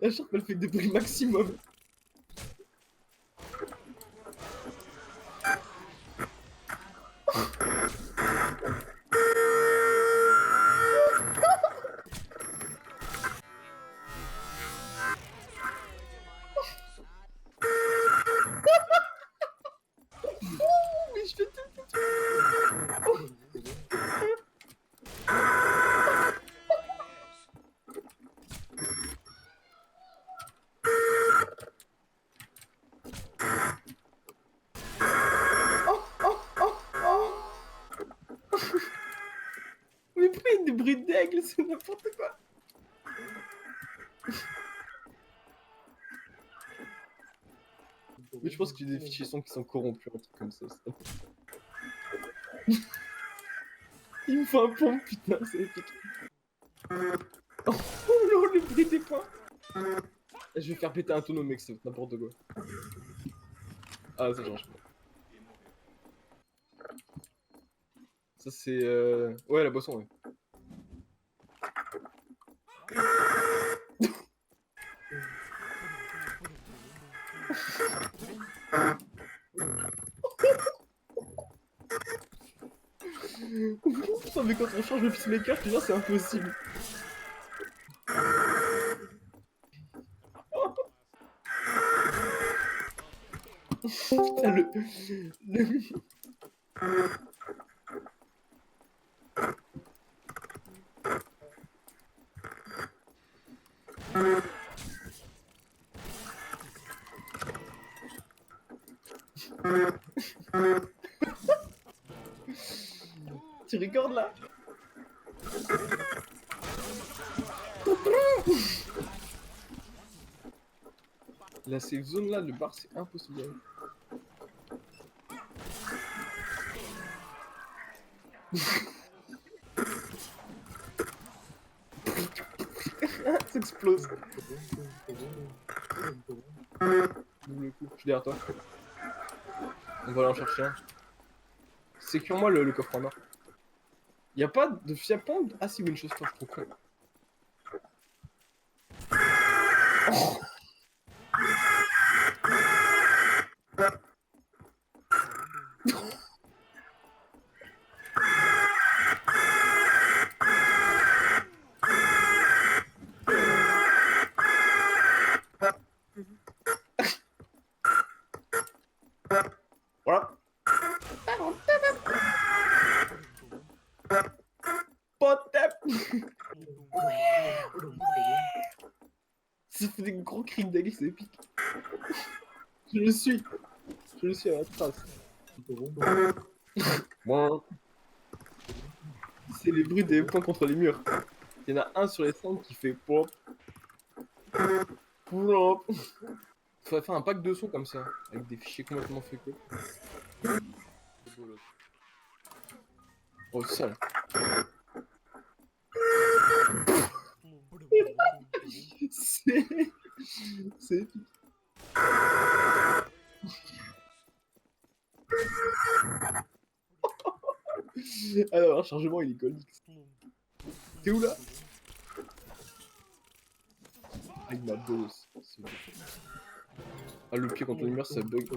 La charpe elle fait des bruits maximum. Mais je fais tout. Oh, oh, oh, oh. Mais pourquoi il y a des bruits d'aigle, c'est n'importe quoi. Mais je pense que j'ai des fichiers son qui sont corrompus, un truc comme ça. Il me faut un pompe, putain, c'est épique. Oh non, le bruit des points. Je vais faire péter un tonneau, mec, c'est n'importe quoi. Ah, ça change pas. Ça, c'est. Ouais, la boisson, ouais. Putain, mais quand on change le peacemaker, je te jure, c'est impossible. Putain, le... Tu recordes là? La safe zone là, le bar, c'est impossible. Ça explose. Double coup. Je suis derrière toi. On va aller en chercher un. Sécure-moi le coffre en or. Y'a pas de fiapant? Ah si, Winchester, je suis trop con. Voilà. Potep. Ça fait des gros cris d'aigle, c'est épique. Je le suis. Je le suis à la trace. Moi, c'est les bruits des points contre les murs. Il y en a un sur les 5 qui fait pop, pop. Faudrait faire un pack de sons comme ça, avec des fichiers complètement fécaux. Oh, ça là. C'est. C'est épique. Alors, un chargement il est conique. T'es où là? Ah, il m'a boss. Ah, le pied contre les murs, ça bug.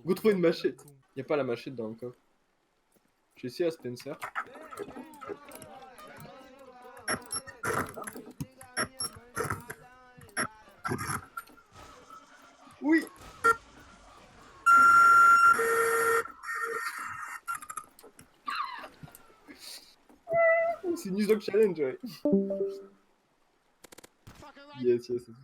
Go trouver une machette. Y a pas la machette dans le coffre. J'ai essayé à Spencer. Oui. C'est News Dog Challenge, ouais. Yes, yes, yes.